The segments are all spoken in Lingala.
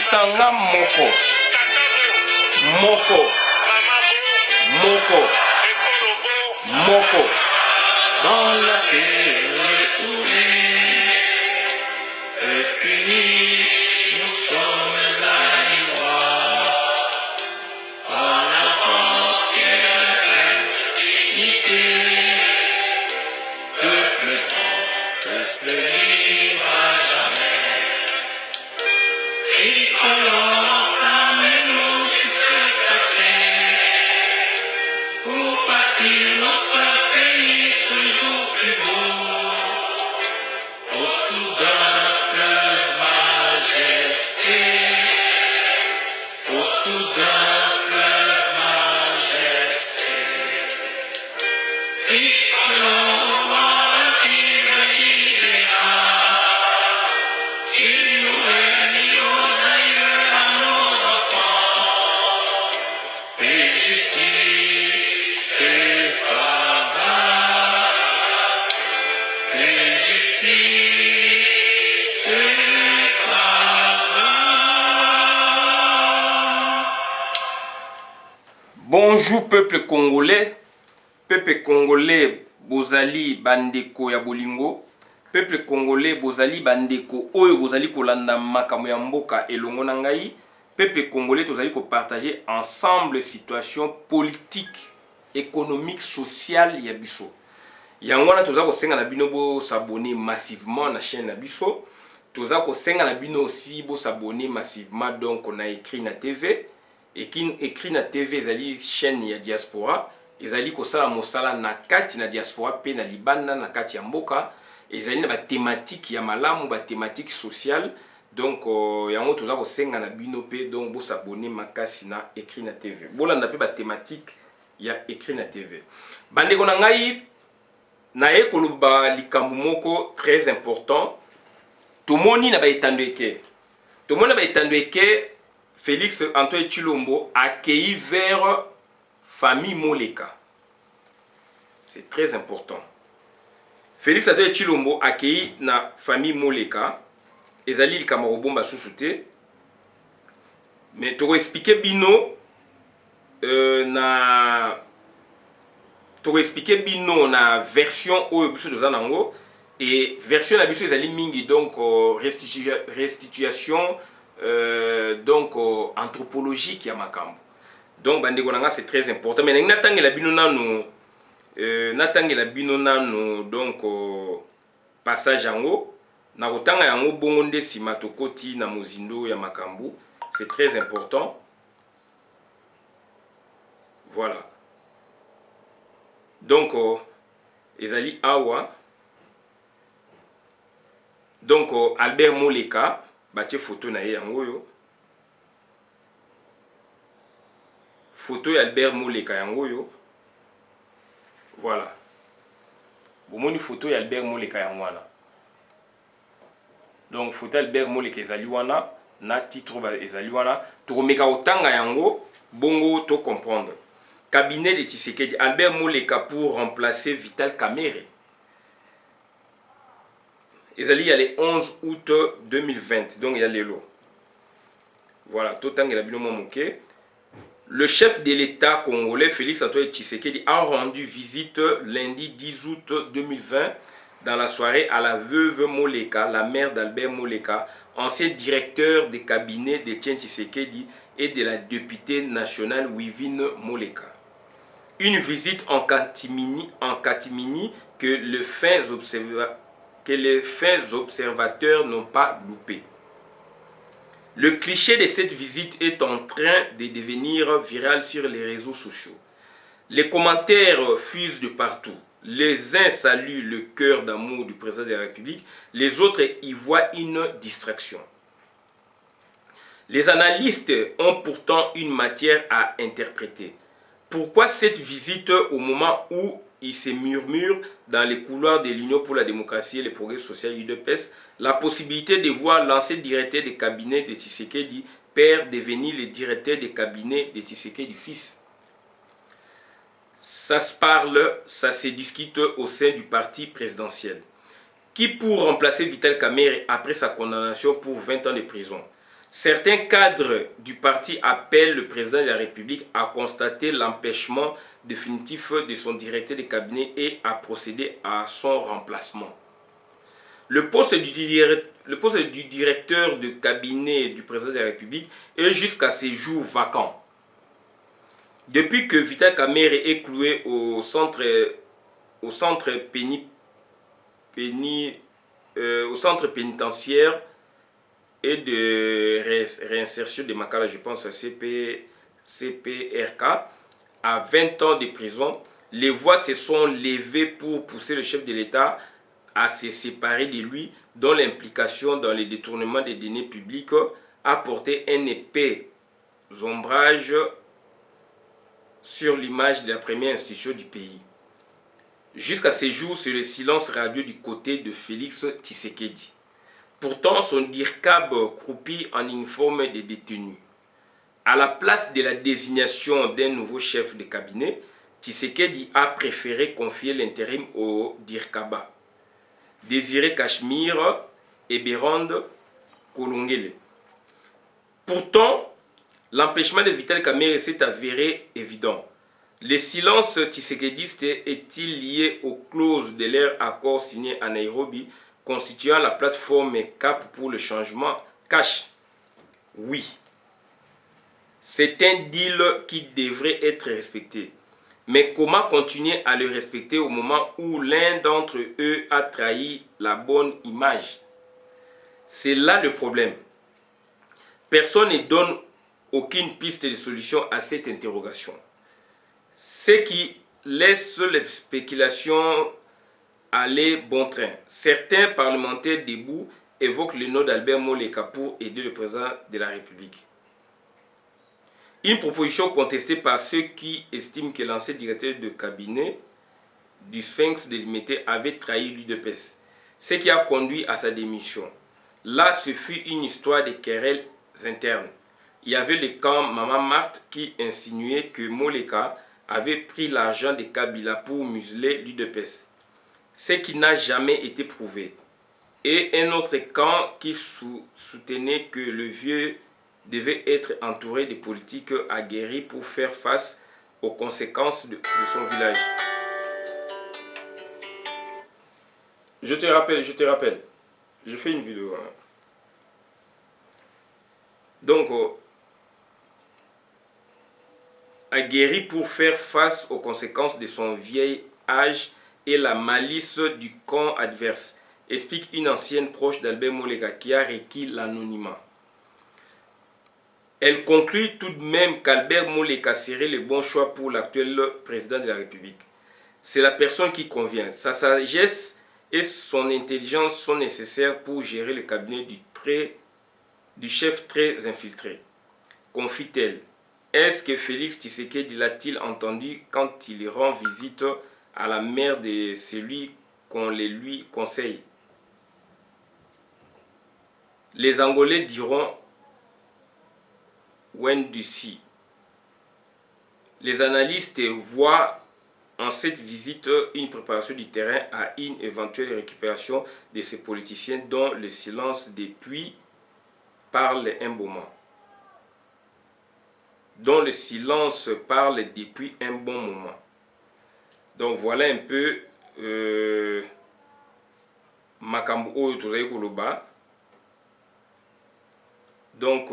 Sanga Moko. Moko. Moko. Moko. Dans la paix. Et puis nous sommes animés. Par la fraternité. Peuple grand, peuple libre à jamais. Et alors, flamme-nous du feu sacré pour bâtir notre pays toujours plus beau. Autour d'un fleuve majesté, autour d'un fleuve majesté. Tricolore arrive l'idéal, il nous réunit aux aïeux à nos enfants. Et justice et travail, et justice et travail. Bonjour peuple congolais. Peuple congolais bozali bandeko ya bolingo. Peuple congolais bozali bandeko oyo bozali kolanda makambo ya mboka elongo na ngai. Peuple congolais tozali ko partager ensemble situation politique, économique, sociale ya biso. Yango wana toza ko senga na bino bo s'abonner massivement na chaîne na biso. Toza ko senga na bino aussi bo s'abonner massivement donc on a écrit na TV. Et qui écrit na TV ezali chaîne ya diaspora. Ezali kosala mosala na kati na diaspora pe na libanda na kati ya mboka. Ezali na ba thématique ya malamu, ba thématique sociale. Donc yango toza ko senga na bino pe donc bo s'abonner makasi na écrit na TV. Bolanda pe ba thématique ya écrit na TV. Bandeko na ngai na ekoloba likambo moko très important. Tomoni na ba etandweke. Tomoni na ba etandweke Félix Antoine Tshilombo accueilli vers famille Moleka. C'est très important. Félix Antoine Tshilombo accueilli na famille Moleka. Ezali likambo bomba chouchouté. Mais to expliquer bino na na version oyo biso doza nango et version na biso ezali mingi donc restitution donc anthropologique ya makambo. Donc bandeko nanga c'est très important mais natangela bino nanu donc passage yango na kotanga yango bongo nde sima tokoti na mozindo ya makambo. C'est très important. Voilà. Donc ezali awa donc Albert Moleka batie photo na ye yango yo. Photo ya Albert Moleka yango yo. Voilà. Bomoni photo ya Albert Moleka yango wana. Donc photo ya Albert Moleka ezali wana na titre ba ezali wana. Tokomeka otanga yango bongo to comprendre. Cabinet de Tshisekedi Albert Moleka pour remplacer Vital Kamerhe. Ezali il y a le 11 août 2020. Donc il y a les lots. Voilà, tout temps il a bien manqué. Le chef de l'État congolais Félix Antoine Tshisekedi a rendu visite lundi 10 août 2020 dans la soirée à la veuve Moleka, la mère d'Albert Moleka, ancien directeur des cabinets de Tshisekedi et de la députée nationale Wivine Moleka. Une visite en catimini que les fins observateurs n'ont pas loupé. Le cliché de cette visite est en train de devenir viral sur les réseaux sociaux. Les commentaires fusent de partout. Les uns saluent le cœur d'amour du président de la République, les autres y voient une distraction. Les analystes ont pourtant une matière à interpréter. Pourquoi cette visite au moment où il se murmure dans les couloirs de l'Union pour la démocratie et le progrès social UDPS la possibilité de voir l'ancien directeur des cabinets de Tshisekedi père devenir le directeur des cabinets de Tshisekedi fils? Ça se parle, ça se discute au sein du parti présidentiel. Qui pour remplacer Vital Kamerhe après sa condamnation pour 20 ans de prison? Certains cadres du parti appellent le président de la République à constater l'empêchement définitif de son directeur de cabinet et à procéder à son remplacement. Le poste du directeur de cabinet du président de la République est jusqu'à ce jour vacant. Depuis que Vital Kamerhe est cloué au centre pénitentiaire et de réinsertion de Makala, je pense CPRK, à 20 ans de prison, les voix se sont levées pour pousser le chef de l'État à se séparer de lui, dont l'implication dans le détournement des deniers publics a porté un épais ombrage sur l'image de la première institution du pays. Jusqu'à ce jour, c'est le silence radio du côté de Félix Tshisekedi. Pourtant, son DIRCAB croupit en uniforme des détenus. À la place de la désignation d'un nouveau chef de cabinet, Tshisekedi a préféré confier l'intérim au DIRCABA, Désiré Cachemire et Bérande Kolongele. Pourtant, l'empêchement de Vital Kamerhe s'est avéré évident. Le silence tshisekediste est-il lié aux clauses de leur accord signé à Nairobi constituant la plateforme CAP pour le changement cash? Oui. C'est un deal qui devrait être respecté. Mais comment continuer à le respecter au moment où l'un d'entre eux a trahi la bonne image? C'est là le problème. Personne ne donne aucune piste de solution à cette interrogation. Ce qui laisse les spéculations aller bon train. Certains parlementaires debout évoquent le nom d'Albert Moleka pour aider le président de la République. Une proposition contestée par ceux qui estiment que l'ancien directeur de cabinet du Sphinx délimité avait trahi l'UDPS, ce qui a conduit à sa démission. Là, ce fut une histoire de querelles internes. Il y avait le camp Maman Marthe qui insinuait que Moleka avait pris l'argent de Kabila pour museler l'UDPS, ce qui n'a jamais été prouvé. Et un autre camp qui soutenait que le vieux devait être entouré de politiques aguerris pour faire face aux conséquences de son village. Je te rappelle. Je fais une vidéo. Donc, aguerri pour faire face aux conséquences de son vieil âge et la malice du camp adverse, explique une ancienne proche d'Albert Moleka qui a requis l'anonymat. Elle conclut tout de même qu'Albert Moleka serait le bon choix pour l'actuel président de la République. C'est la personne qui convient. Sa sagesse et son intelligence sont nécessaires pour gérer le cabinet du chef très infiltré. Confie-t-elle. Est-ce que Félix Tshisekedi l'a-t-il entendu quand il rend visite à la mère de celui qu'on les lui conseille? Les Angolais diront Wendusi. Les analystes voient en cette visite une préparation du terrain à une éventuelle récupération de ces politiciens dont le silence depuis parle un moment. Donc voilà un peu makambo oyo tozali koloba. Donc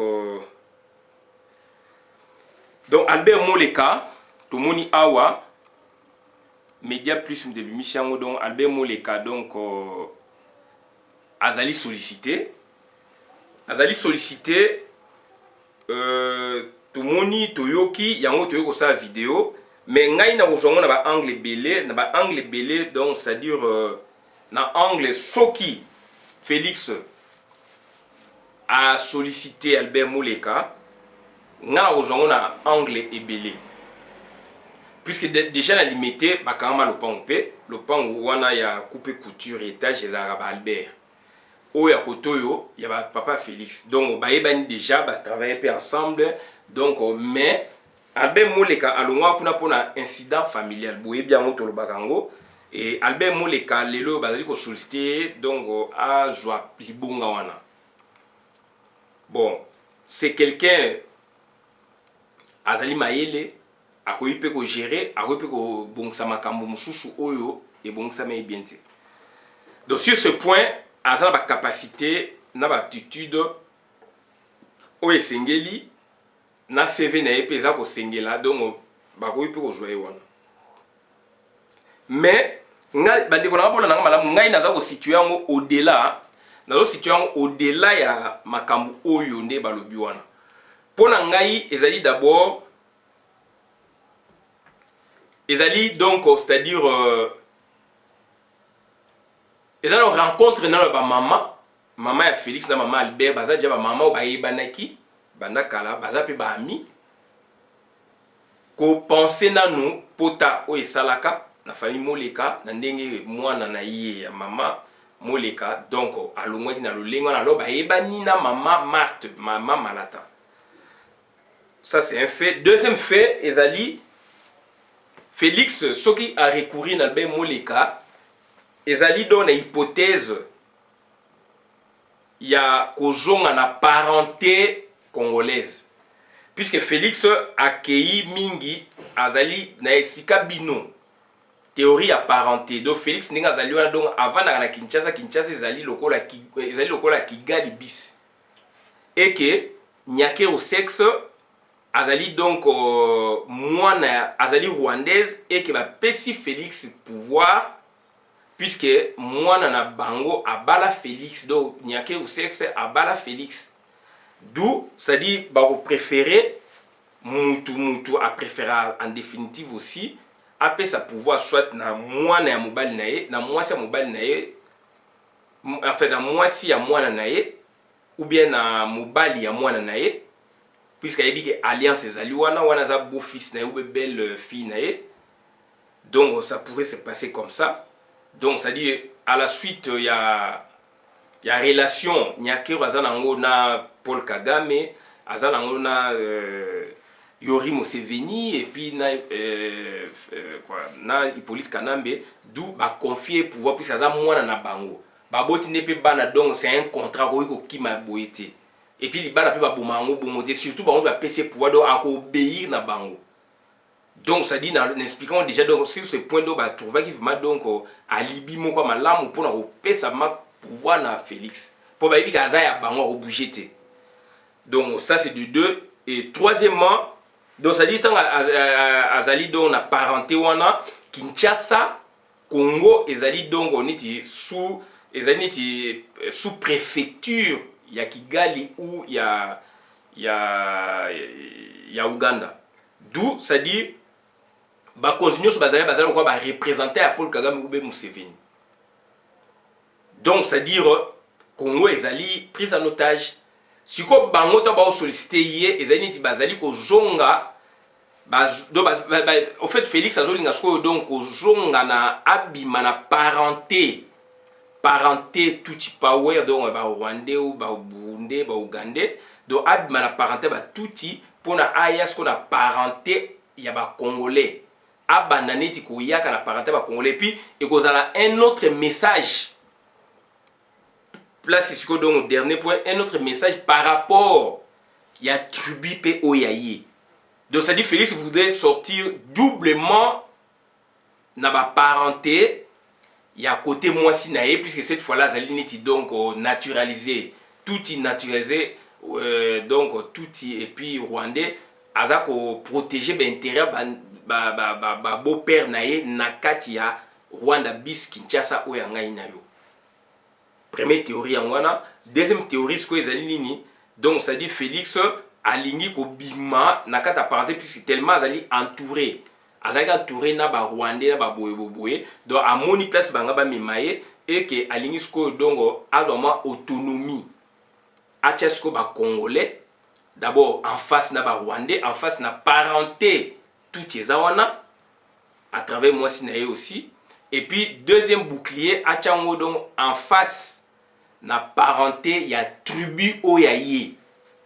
Albert Moleka tomoni awa Média Plus de Bimisiango, donc Albert Moleka donc azali sollicité tomoni toyoki yango toyoki kosala vidéo mais ngai na kozwango na ba angle belé donc c'est-à-dire na angle soki Félix a sollicité Albert Moleka nga kozwango na angle ebelé puisque déjà na limité bakanga lopango wana ya coupe couture étage ezalaka ba Albert oyo ya kotoyo ya ba papa Félix donc bayebani déjà ba travailler pe ensemble donc mais Albert Moleka alongwa kuna pona incident familial boyebi yango tolobaka yango et Albert Moleka lelo bazali ko solliciter donc azwa libonga wana bon c'est quelqu'un azali mayele akoyi pe ko gérer akoyi pe ko bongisa makambo mususu oyo et bongisa me bien te. Donc sur ce point azala ba capacité na ba aptitude oyo esengeli na CV na ye pe eza ko sengela donc bakoyi pe ko jouer wana. Mais ngai bandeko na bola na malamu ngai naza ko situer yango au-delà nazo situer yango au-delà ya makambo oyo nde balobi wana. Pona ngai ezali d'abord ezali donc c'est-à-dire ezali rencontre na ba mama ya Félix na mama Albert baza dia ba mama o bayebanaki banda kala baza pe ba ami ko penser nanu pota o esalaka na famille Moleka na ndenge mwana na ye ya mama Moleka donc alongwaki na lolengo na lo bayebani na mama Marthe mama Malata. Ça c'est un fait. Deuxième fait ezali Félix soki a recouru na ben Moleka ezali dans hypothèse ya kozonga na parenté congolaise puisque Félix accueilli mingi azali na explica bino théorie ya parenté. Donc Félix ndenge azali wana donc avant na Kinshasa ezali lokola Kigali bis et que nyake au sexe azali donc mwana azali rwandaise et que ba pesi Félix pouvoir puisque mwana na bango abala Félix donc nyake au sexe abala Félix, d'où ça dit ba préférer mutu a préféré en définitive aussi après sa pouvoir soit na mwana ya mobali na ye na mwasi ya mobali na ye en fait na mwasi ya mwana na ye ou bien na mobali ya mwana na ye puisque il dit que alliance ezali wana za beau fils na ye ou belle fille na ye. Donc ça pourrait se passer comme ça. Donc ça dit à la suite il y a relation nyakero azanango na Paul Kagame azanango na Yori Museveni et puis na Hippolyte Kanambe, d'où ba confier pouvoir puis ça mwana na bango ba boti ne pe bana donc c'est un contrat ko ki ma boité et puis li bana pe ba bomango bomoté surtout bango ba pc pouvoir donc à obéir na bango. Donc ça dit en expliquant déjà donc sur ce point donc ba trouver qui vraiment donc alibi moko malamu pour na pesa ma pouvoir na Félix pour ba bika za ya bango ko bouger. Donc ça c'est de deux. Et troisièmement donc ça dit tant azali donc na parenté wana Kinshasa Congo ezali donc on est sous préfecture ya Kigali ou ya Uganda, d'où ça dit ba continuer sur bazali quoi ba représenter à Paul Kagame ou Museveni. Donc c'est dire Congo ezali prise en otage. Si ko bango to ba solliciter hier ezali ti bazali ko zonga au fait Félix azolinga sko donc ko zonga na abima na parenté tout power donc ba Rwandais ou ba Burundais ba Ougandais donc abima na parenté ba touti pona ayas ko na parenté ya ba Congolais abanani ti ko yaka na parenté ba Congolais puis et kozala un autre message. Là, c'est donc au dernier point, un autre message par rapport il y a tribu pe oyaye. Donc ça dit Félix voudrait sortir doublement na ba parenté il y a côté moi sinaye puisque cette fois-là ça l'unité donc naturalisé, tout y naturalisé donc tout y et puis rwandais aza ko protéger ba intérêt ba beau-père naye nakati ya Rwanda bis Kinshasa oyanga inayo. Première théorie en wana. Deuxième théorie ce que ezali nini donc ça dit Félix alingi ko bima nakata parenté puisque tellement azali entouré na ba Rwandais na ba boye donc à moni place banga ba mimaye et que alingi sko donc azoma autonomie achesko ba Congolais d'abord en face na ba Rwandais en face na parenté tout wana à travers moi sinaye aussi. Et puis deuxième bouclier achango donc en face na parenté il y a tribu oyaye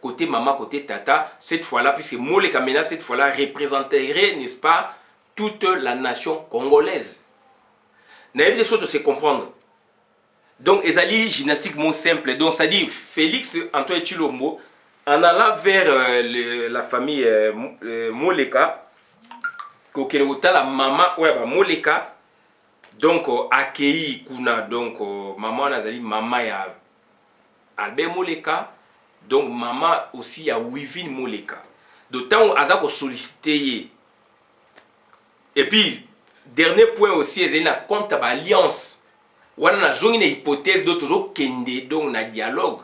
côté maman côté tata cette fois-là puisque Moleka Mena cette fois-là représenterait n'est-ce pas toute la nation congolaise. N'ayez des choses de se comprendre. Donc ezali gymnastique mot simple donc ça dit Félix Antoine Tshilombo en allant vers la famille Moleka, la maman ouais ba Moleka, donc accueilli kuna donc maman nazali maman ya Albert Moleka, donc maman aussi ya Wivine Moleka. D'autant aza ko solliciter. Et puis dernier point aussi, ils ont une compte alliance. On a une hypothèse de toujours kende donc na dialogue,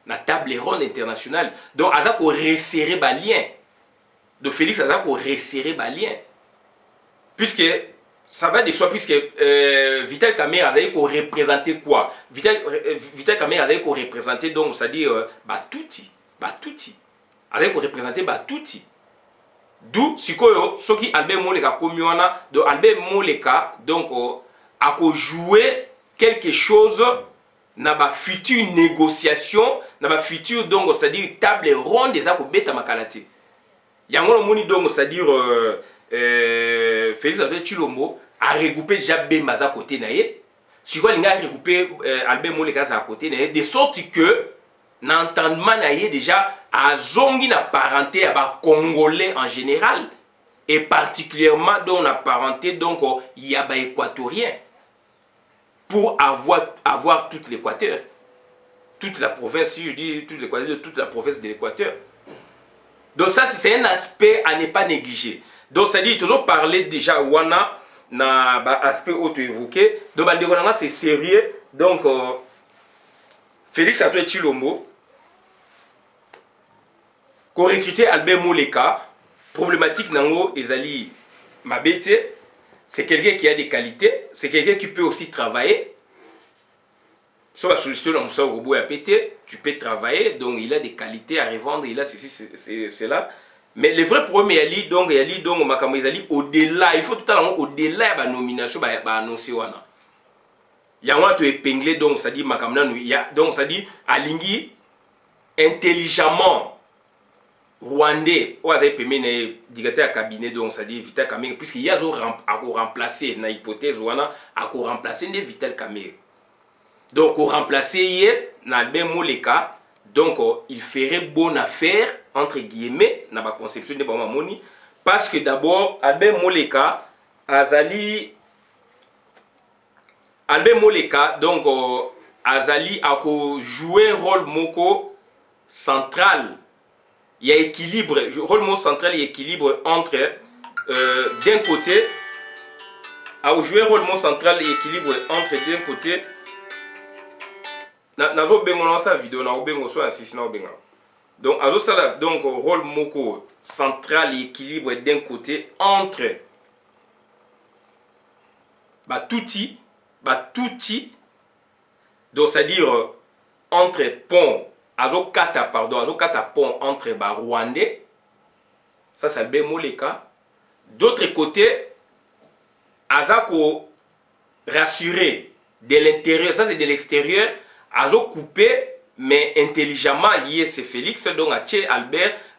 na table ronde internationale. Donc aza ko resserrer ba lien. De Félix aza ko resserrer ba lien. Puisque ça va de soi, puisque Vital Kamerhe aza ko représenter quoi? Vital Kamerhe aza ko représenter donc c'est-à-dire Batuti. Aza ko représenter Batuti. D'où sikoyo soki Albert Moleka komiwana de Albert Moleka donc a jouer quelque chose na ba future négociation na ba future donc c'est-à-dire table ronde des ko beta makalate yango moni donc c'est-à-dire Félix Antoine Tshilombo a regroupé déjà Bemba za côté na ye sikoyo linga regroupé Albert Moleka za côté na ye de sorte que n'entendement na ye déjà a zongi na parenté à ba congolais en général et particulièrement dans la parenté donc il y a ba équatorien pour avoir toute l'Équateur, toute la province, si je dis toute l'Équateur, toute la province de l'Équateur. Donc ça c'est un aspect à ne pas négliger. Donc ça dit toujours parler déjà wana na ba aspect auto évoqué. Donc c'est sérieux. Donc Félix Antoine Tshilombo qu'on recruté Albert Moleka, problématique nango ezali mabete, c'est quelqu'un qui a des qualités, c'est quelqu'un qui peut aussi travailler. Sur la solution dans Moussa Robo à pété, tu peux travailler, donc il a des qualités à revendre, il a ceci, c'est là. Mais le vrai problème il y a donc makambo ezali au-delà, il faut tout à l'heure au-delà de la nomination ba annoncer wana. Yango to épinglé donc ça dit makambo donc ça dit alingi intelligemment Rwandais, ou avez permis de directeur cabinet donc ça dit Vital Kamerhe puisqu'il y a remplacé na hypothèse ou a remplacé des Vital Kamerhe. Donc au remplacer hier na Albert Moleka, donc il ferait bonne affaire entre guillemets na ba conception de Bama Moni parce que d'abord Albert Moleka azali donc azali a jouer rôle moko central. Il y a équilibre, le rôle central et équilibre entre d'un côté, à jouer un rôle central et équilibre entre d'un côté, nazo bengo na sa vidéo na bengo so assistant na benga. Donc azo sala donc rôle moko central et équilibre d'un côté entre Batuti, donc c'est-à-dire entre pont Azokata pont entre Rwandais, ça c'est Albert Moleka. D'autre côté, Azako rassuré de l'intérieur, ça c'est de l'extérieur, Azo coupé, mais intelligemment, lié c'est Félix, donc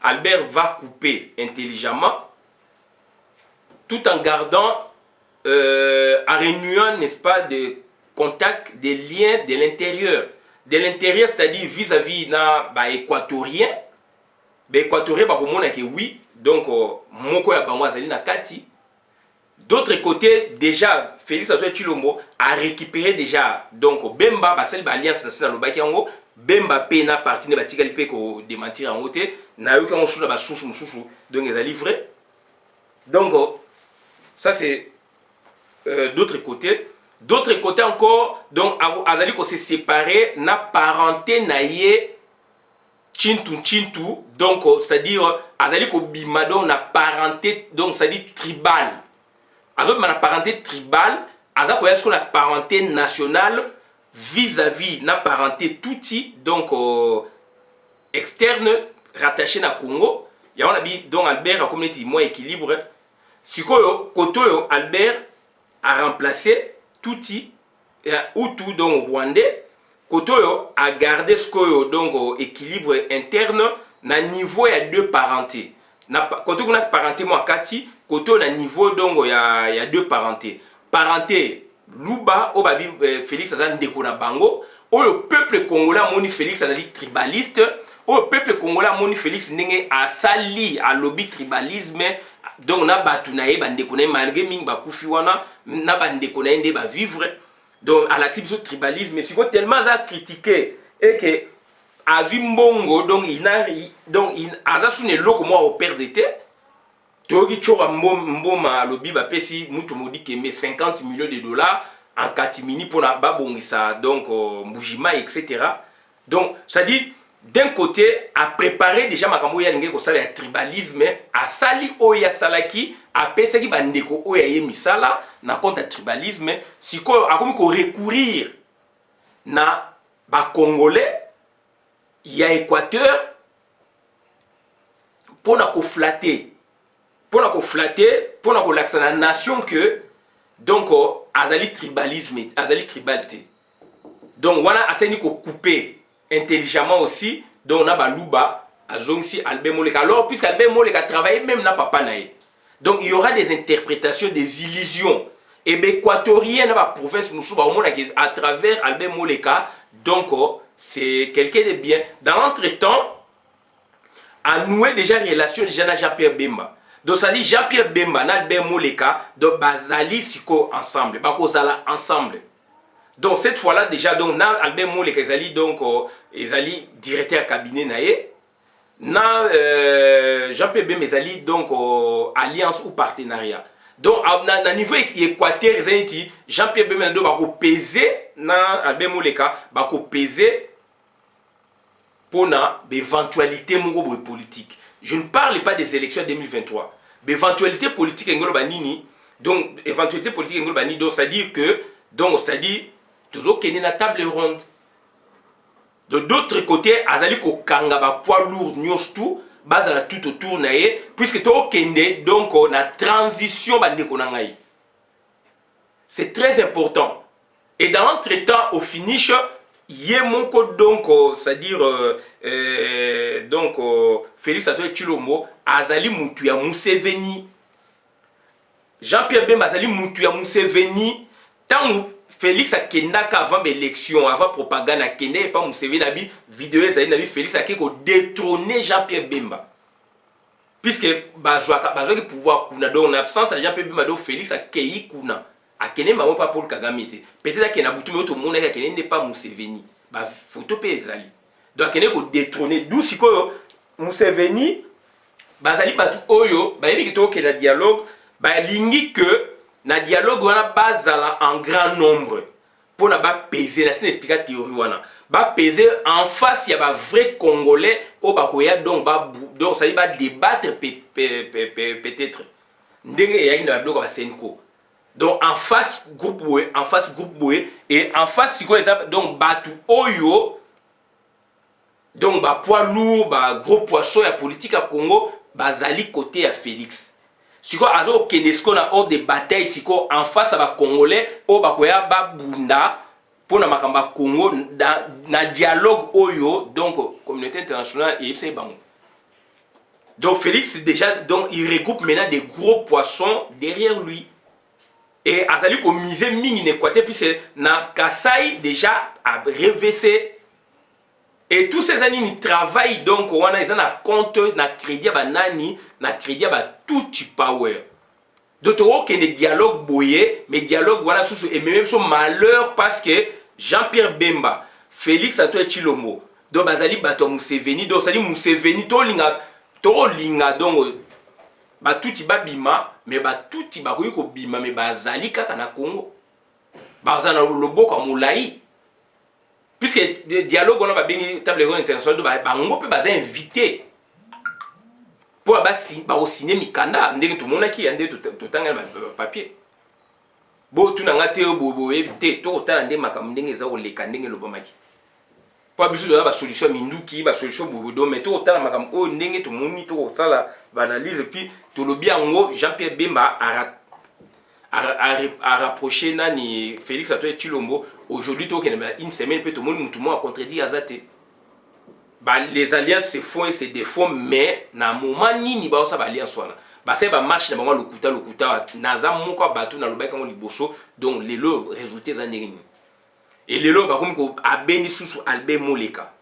Albert va couper intelligemment, tout en gardant, en renouant, n'est-ce pas, des contacts, des liens de l'intérieur. De l'intérieur, c'est-à-dire vis-à-vis na ba équatorien, ba équatorien ba komona que oui, donc moko ya bango azali na kati. D'autre côté, déjà Félix Antoine Tshilombo a récupéré déjà donc Bemba basel ba alliance nationale lobaki yango, Bemba pe na parti ne batikali pe ko démentir en côté, na yo kango chou ba chouchou chouchou, donc ezali vrai. Donc ça c'est d'autre côté. D'autre côté encore, donc azali ko se séparer na parenté na ye Chintu, donc c'est-à-dire azali ko bimado na parenté donc c'est-à-dire tribal. Azali na parenté tribal, azali ko yasko na parenté nationale vis-à-vis na parenté touti donc externe rattaché na Congo. Ya on a bi donc Albert a communauté moins équilibre. Sikoyo kotoyo Albert a remplacé Tutsi, Hutu donc rwandais, Kotoyo a gardé ce que donc équilibre interne na niveau ya deux parentés. Kotoyo na parenté moi kati, Kotoyo na niveau donc ya deux parentés. Parenté Luba Obabi Félix Azan ndeko na bango, o le peuple congolais moni Félix azali tribaliste, au peuple congolais moni Félix ndenge asali a lobby tribalisme donc na batu na ye bande ko na malgré mingi ba kufi wana na bande ko na ndé ba vivre donc à la type de tribalisme siko tellement za critiqué et que avi mbongo donc il aza sune loko mo au père d'été toki chora mboma lobby ba pesi mutu modi ke me 50 millions de dollars en catimini pour la babongisa donc mbujima etc. Donc ça dit d'un côté à préparer déjà makambo ya ngeko sala ya tribalisme a sali oya salaki a pesaki bandeko oya ye misala na compte tribalisme siko akomi ko recourir na ba congolais ya Équateur pour na ko flatter pour na ko laxer la nation que donc azali tribalisme azali tribalité donc wana aseni ko couper intelligemment aussi donc on a baluba azongsi Albert Moleka alors puisque Albert Moleka travaille même na papa nae donc il y aura des interprétations des illusions et ben équatorien na ba province musuba au monde à travers Albert Moleka donc c'est quelqu'un de bien dans l'entretemps a noué déjà relation déjà na Jean-Pierre Bemba. Donc ça dit Jean-Pierre Bemba na Albert Moleka donc bazali siko ensemble bakozala ensemble. Donc cette fois-là déjà donc na Albert Moleka ezali donc ezali directeur cabinet naé na Jean-Pierre Bemba ezali donc alliance ou partenariat. Donc na niveau équateur ezali Jean-Pierre Bemba do bako peser na Albert Moleka bako peser pour na éventualité moko politique. Je ne parle pas des élections 2023. L'éventualité politique engolo banini donc éventualité politique engolo banini donc c'est à dire que donc c'est à dire toujours qu'il y a une table ronde de d'autre côté azali ko kanga ba poids lourd nyos tout bazala tout autour naé puisque to kende donc na transition ba ndeko na ngai c'est très important et dans l'entretemps au finish yemoko donc c'est-à-dire donc Félix Antoine Tshilombo azali mutu ya Museveni Jean-Pierre Bemba azali mutu ya Museveni tant Félix akendaka avant l'élection avant propagande akende et pas Museveni abi vidéo ezali na bi Félix akeko détrôner Jean-Pierre Bemba puisque bazwa ki pouvoir kuna donc en absence de Jean-Pierre Bemba do Félix akei kuna akene ma pas Paul Kagame peut-être que na butu mais tout monde akene n'est pas Museveni ba photo pe ezali donc akene ko détrôner d'où sikoyo Museveni bazali batu oyo ba yebi to ke na dialogue ba lingi que na dialogue wana bazala en grand nombre pour na ba peser na sin expliquer théorie wana ba peser en face ya ba vrai congolais o ba koya donc donc ça va débattre peut-être ndenge ya ina bloc ba senko. Donc en face groupe boé et en face siko donc batu oyo donc ba poids lourd ba gros poisson ya politique à Congo bazali côté ya Félix siko azo kenesko na hors de bataille siko en face à ba congolais o ba koya ba bunda pour na makamba Congo na dialogue oyo donc communauté internationale et c'est bango. Donc Félix déjà donc il regroupe maintenant des gros poissons derrière lui. Et azali ko mise mingi en Équateur puisque na Kasai déjà a RVC et tous ces années ils travaillent donc wana ils ont na compte na crédit ba nani na crédit ba tout power. D'autres que les dialogues boyé mais dialogue wana sous et même son malheur parce que Jean-Pierre Bemba, Félix Antoine Tshilombo, donc bazali bato Museveni donc sali Museveni to linga donc ba tuti ba bima mais ba tuti ba ko bima mais bazali kaka na Congo bazana loboko mulai puisque des dialogues on a bengi table ronde internationale ba ngope baza invité pour ba signer mikanda ndenge to monaki ande to tanga papier bo tuna ngate bo éviter to tala ndenge makambo ndenge za oleka ndenge lobomaki pas besoin de la solution minduki ba solution bobodo mais to tala makambo o ndenge to moni to tala analyse et puis tout le bien en Jean-Pierre Bemba a rapproché nani Félix Antoine Tshilombo aujourd'hui tout une semaine peut tout le monde a contredit Azate bah les alliances se font et se défont mais na moment nini ba ça ba alliance wana ba c'est ba marche na moment lokuta naza moko batu na lobaka ngo liboso donc les lots résultats za ndenge et les lots ba comme ko abeni susu Albert Moleka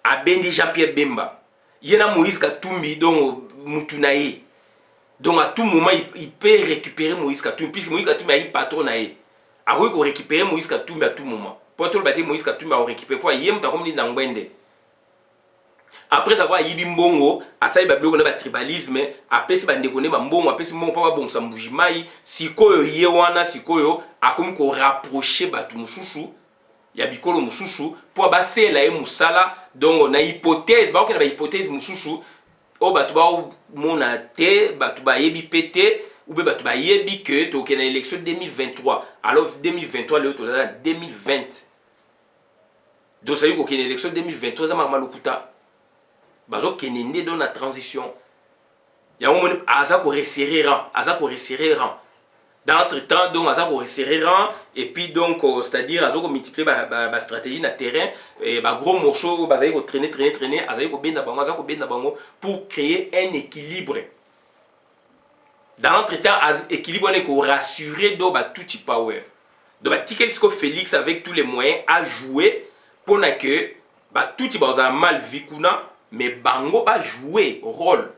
abendi Jean-Pierre Bemba yena Moïse Katumbi donc mutunaye donc à tout moment il peut récupérer Moïse Katumbi puisque Moïse Katumbi a patron naé a récupérer Moïse Katumbi à tout moment pour tout le bâtir Moïse Katumbi a récupérer pour yem ta comme dit dans Ngwende après avoir yibi mbongo asali ba biloko na ba tribalisme apesi ba ndekone ba mbongo apesi mbongo pa ba bongsa mbujimai sikoyo ye wana sikoyo akomi ko rapprocher batu mususu ya bikolo mususu pour basela e musala donc na hypothèse ba okena ba hypothèse mususu o batu ba mona te batu ba yebi pété ou be batu ba yebi que to okena élection 2023 alors 2023 le to 2020 donc ça y est okena élection 2023 za malokuta bazo kenende dans la transition ya on aza ko resserrer rang dans entre temps donc aza ko resserrer rang et puis donc c'est-à-dire azo ko multiplier ba stratégie na terrain et ba gros morceau bazali ko traîner aza ko benda bango pour créer un équilibre dans entre temps équilibre on est ko rassurer do ba tout power donc ba Tikelsko Félix avec tous les moyens à jouer pour que ba tout ba mal vikuna mais bango va jouer rôle.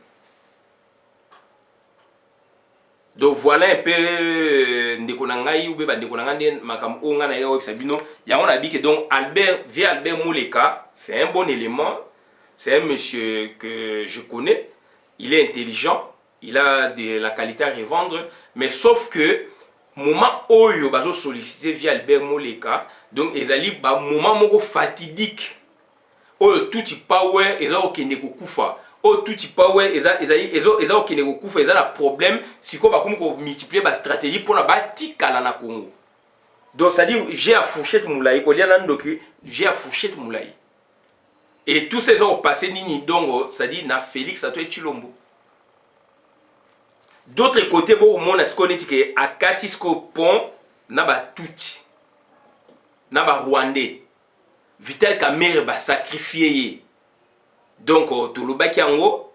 Donc voilà un peu ndekonangai ou be ndekonangande makam onga na yo sabino ya on a dit que donc Albert Mouleka, c'est un bon élément, c'est un monsieur que je connais, il est intelligent, il a de la qualité à revendre, mais sauf que moment oyo bazo solliciter via Albert Mouleka, donc ezali ba moment moko fatidique. Oyo tuti power eza okende kokufa oyo tuti power eza okende kokufa eza la problème siko ba komi ko multiplier ba stratégie pour na batikala na Congo donc ça dit j'ai à fourchette moulayi ko lia nandoki j'ai à fourchette moulayi et tous ces ont passé nini donc ça dit na Félix Antoine Tshilombo d'autre côté bo mona skoneti ke akatisko pont na ba tuti na ba rwandais Vital Kamerhe va sacrifier. Donc, Tolobaki Ango,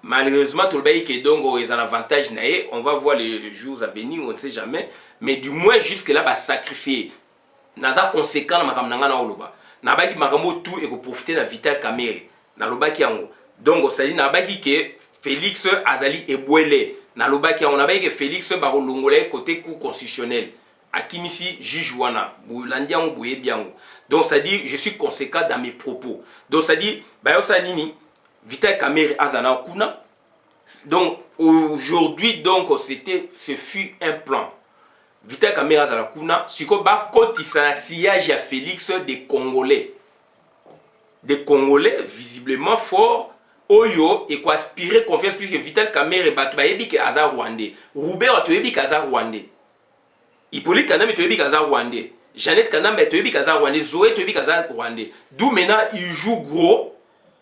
malheureusement, Tolobaki qui est donc un avantage, on va voir les jours à venir, on ne sait jamais. Mais du moins, jusque-là, va sacrifier. Naza conséquent, Makamnanga na Oloba. Nabaki Makamo tout et profiter de Vital Kamerhe. Nalobaki Ango. Donc, ça dit, Nabaki que Félix Azali Ebouele. Nalobaki Ango, Nabaki que Félix Barolongole côté cour constitutionnel. Akimisi juge wana Boulandiango Bouyebiango. Donc ça dit je suis conséquent dans mes propos. Donc ça dit bayosa nini Vital Kamerhe azana kuna. Donc aujourd'hui donc ce fut un plan. Vital Kamerhe azana kuna siko ba kotisa na sillage ya Félix des Congolais. Des Congolais visiblement forts oyo et quoi aspirer confiance puisque Vital Kamerhe batu bayebi ke aza Rwandais. Robert atoyebi ke aza Rwandais. Hippolyte Kanambe toyebi kaza Rwandais. Jeannette Kanambe toyebi kaza Rwandais. Zoé toyebi kaza Rwandais. D'où maintenant il joue gros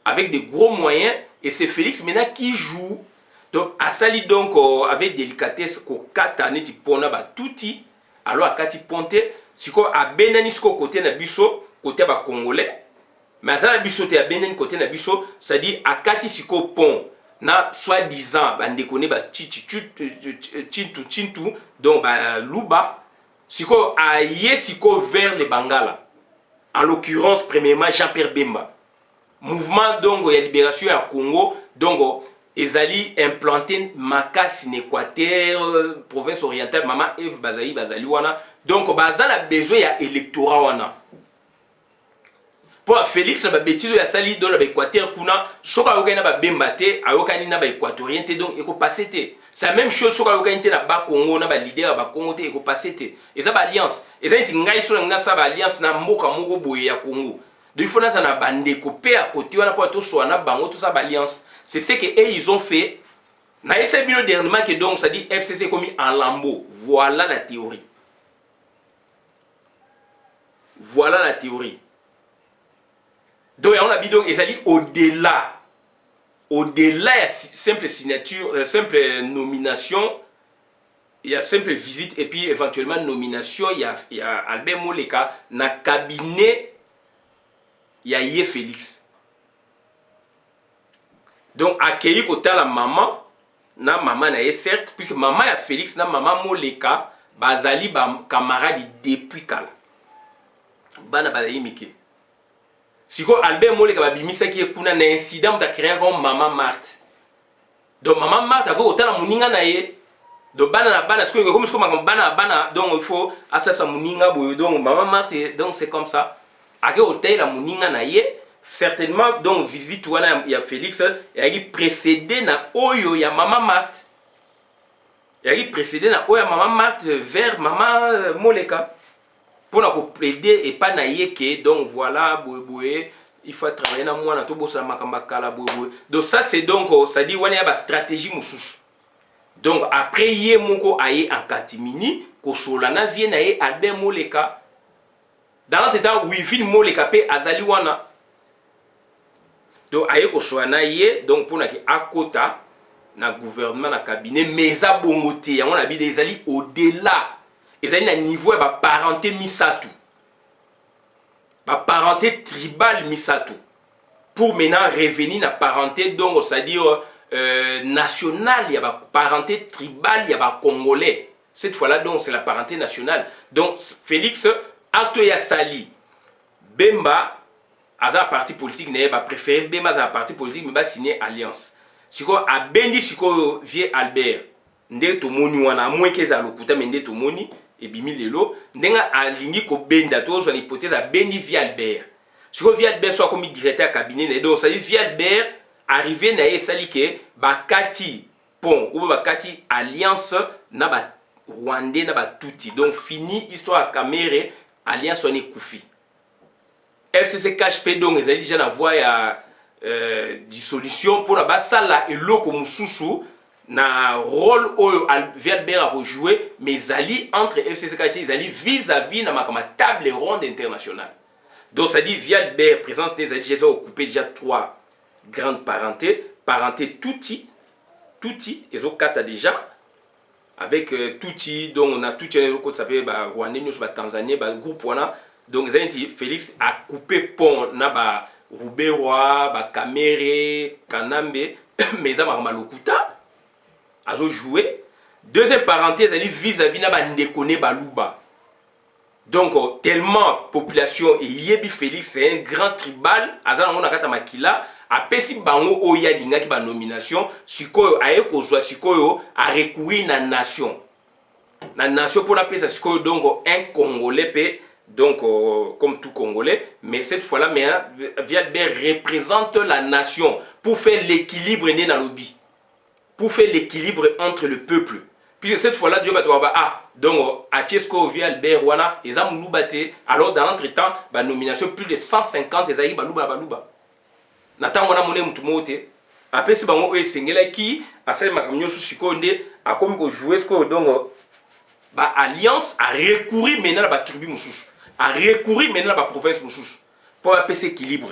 avec des gros moyens et c'est Félix maintenant qui joue. Donc à sali donc avec délicatesse ko kata neti pona ba touti alors akati ponte siko a benani siko côté na biso côté ba congolais mais azala biso te a benani côté na biso ça dit akati siko pont na soi-disant bandekone ba chintu donc ba luba siko aye siko vers les Bangala en l'occurrence premièrement Jean-Pierre Bemba mouvement donc ya libération ya Congo donc ezali implanté Makasi en Équateur province orientale maman Eve Bazali wana donc bazala besoin ya électorat wana pour Félix ba bêtise ya sali dans l'Équateur kuna soka yokana ba Bemba te ayokani na ba équatorien te donc eko passer te c'est la même chose soka yokani te na ba Congo na ba leader ba Congo te eko passer te eza ba alliance eza nti ngai so na sa ba alliance na mboka moko boye ya Congo donc il faut na na bande kopé à côté wana pour to so na bango tout ça ba alliance c'est ce que eux ils ont fait na FCC bino dernièrement que donc ça dit FCC commis en lambeau voilà la théorie donc on a dit donc ils allaient au-delà de simple signature simple nomination il y a simple visite et puis éventuellement nomination il y a Albert Mouleka na cabinet il y a Yé Félix donc accueilli côté la maman na maman na certes puisque maman ya Félix na maman Mouleka bazali ba camarade depuis kala bana bazali mike siko Albert Moleka babimisa ki kuna na incident ta créé comme Maman Marthe. Donc Maman Marthe a ko otala muninga na ye. Donc bana siko comme bana donc il faut asasa muninga boyo donc Maman Marthe donc c'est comme ça. Ake otela muninga na ye certainement donc visite wana ya Félix et précédé na oyo ya Maman Marthe. Il précédé na oyo ya Maman Marthe vers Maman Moleka. Pour nous plaider et pas naïe que donc voilà boye il faut travailler dans moi na to bossa makambakala boye. Donc ça c'est donc ça dit wana ya stratégie mususu. Donc après yé moko aye en catimini ko solana vient naye Albert Moleka. Dans le temps Wivin Moleka pe azali wana. Donc aye ko solana yé donc pour na ki akota na gouvernement na cabinet mais a bongoté on a bi des ali au-delà. Ils ont un niveau de parenté misatou. Parenté tribale misatou. Pour maintenant revenir à la parenté, donc c'est-à-dire nationale, il y a la parenté tribale, il y a la congolais. Cette fois-là, donc c'est la parenté nationale. Donc Félix, acte ya sali, Bemba, à un parti politique, n'est pas préféré, Bemba à un parti politique, mais pas signé alliance. Si quoi a bendi, si quoi vieux Albert, ndé to moni wana, moins que ça lokuta, mais ndé to moni. Et bimi lelo ndenga alingi ko benda to zo hypothèse a bendi via Albert. Si via Albert soit comme directeur cabinet donc ça dit via Albert arrivé na esali ke bakati pont ou bakati alliance na ba Rwandais na ba tuti donc fini histoire Kamere alliance on est koufi. FCC KHP donc ezali déjà na voie ya dissolution pour la basala et loko mususu na rôle oyo Albert a rejoué mais ali entre FCC KHP ils vis-à-vis na ma table ronde internationale. Donc ça dit via Albert présence des alliés ont occupé déjà 3 grandes parentés, parenté Tuti ils ont 4 déjà avec Tuti donc on a Tuti on s'appelle Rwandais nous ba Tanzanie ba groupe wana donc ils ont dit Félix a coupé pont na ba Ruberwa ba Kamere Kanambe mais ça m'a malokuta a joué. Deuxième parenthèse, elle est vis-à-vis de Ndekone Baluba. Donc, tellement population et Yebi Félix, c'est un grand tribal. Azan on a kata makila. Apesi bango oya linga ki ba nomination. Sikoyo aye kozwa sikoyo a recourir na nation. La nation pour la paix, c'est donc un Congolais paix. Donc, comme tout Congolais, mais cette fois-là, Vialbert représente la nation pour faire l'équilibre dans le lobby. Pour faire l'équilibre entre le peuple. Puisque cette fois-là, Dieu va te dire, donc, à Tiesko, Vialbert, Wana, ils ont mouloubaté. Alors, dans l'entretemps, la nomination, plus de 150, ils ont balouba. Nathan, on a monnaie moutumote. Après, c'est bon, c'est qui, à celle de Sikoonde, a comme joué ce que donc, alliance a recouru maintenant à la tribu Moussous. A recouru maintenant à la province Moussous. Pour apaiser l'équilibre.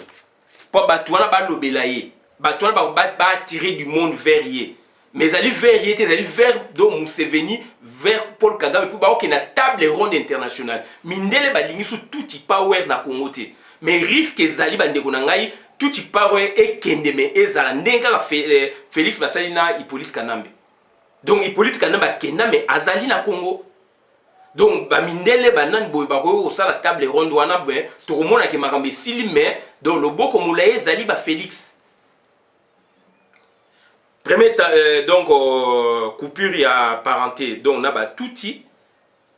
Pour batouana ba lobelaye. Batouana ba attirer du monde vers yé. Mais aller vers yé, aller vers donc Museveni, vers Paul Kagame pour ba na table ronde internationale. Mindele ba lingi sous tout power na Congo te. Mais risque ezali ba ndeko na ngai tout power e kende me ezala ndenga Félix Basalina Hippolyte Kanambe. Donc Hippolyte Kanambe kenda mais azali na Congo. Donc bamindele banan boy bako sa la table ronde wana ben to komona ke makambe sili mais donc le boko moulaye zali ba Félix. Premier donc coupure ya parenté donc na ba touti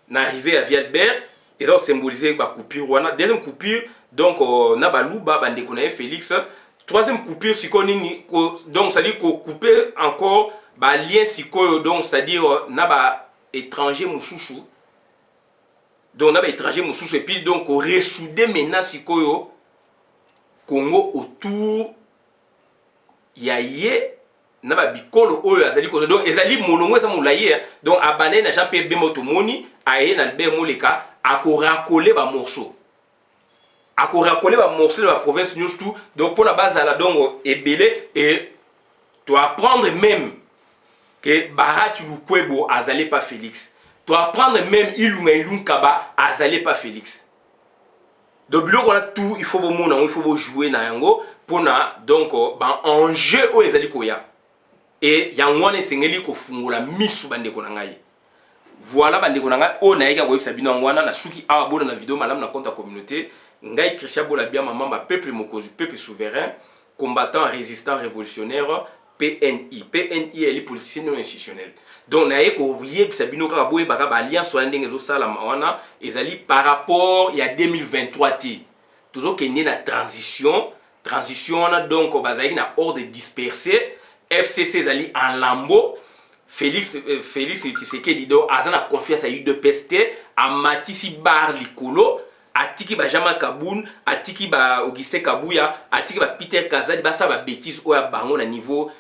n'arrivé à Vialbert ils ont symbolisé ba coupure wana. Deuxième coupure donc na ba luba bande konaye Félix. Troisième coupure sikonini donc ça dit ko couper encore ba lien sikoyo donc ça dit na ba étranger mususu. Donc on a des étrangers moussous et puis donc on ressoudé maintenant sikoyo Congo autour yaye na ba bikolo oyo azali ko donc ezali molongo ça moulaye donc abané na Jean Pierre Bemotomoni aye na Albert Moleka akorakoler ba morceau akorakoler ba morceau de la province news tout donc pour la base à la donc ebelé et tu apprendre même que Bahati Lukwebo azali pas Félix. Tu apprendre même Ilunga Kaba azali pas Félix. Donc on a tout, il faut jouer na yango pour na donc ban enjeu o ezali koya. Et yangwane sengeli ko fungula misu bande ko ngai. Voilà bande ko ngai o na yeka ko sabino ngwana na suki a boda na vidéo malam na compte communauté ngai Christian Bolabia mama peuple mokozi peuple souverain combattant résistant révolutionnaire PNI. PNI est les politiciens non institutionnels. Donc na yeko yebisa bino kaka boye baka ba alliance wana ndenge zo sala wana ezali par rapport il y a 2023 ti. Toujours qu'il y a une transition donc bazali na ordre dispersé. FCC ezali en lambeau. Félix Tshisekedi do azana confiance à UDPST a matisi bar likolo atiki ba Jama Kaboun atiki ba Augustin Kabuya atiki ba Peter Kazadi ba sa ba bêtise oya bango na niveau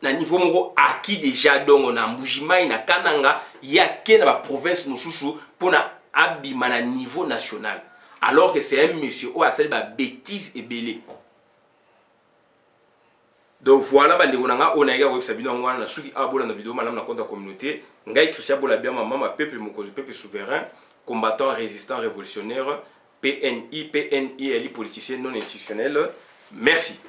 moko acquis déjà donc on a mbujimai na kananga ya ke na ba province mususu pona abima na niveau national alors que c'est un monsieur oya sel ba bêtise et belé. Donc voilà, bande onanga onaïga web sabino ngwana na suki abona na vidéo malam na compte communauté ngai Christian Bolabia mama peuple mokozi peuple souverain combattant résistant révolutionnaire PNI est les politiciens non institutionnels. Merci.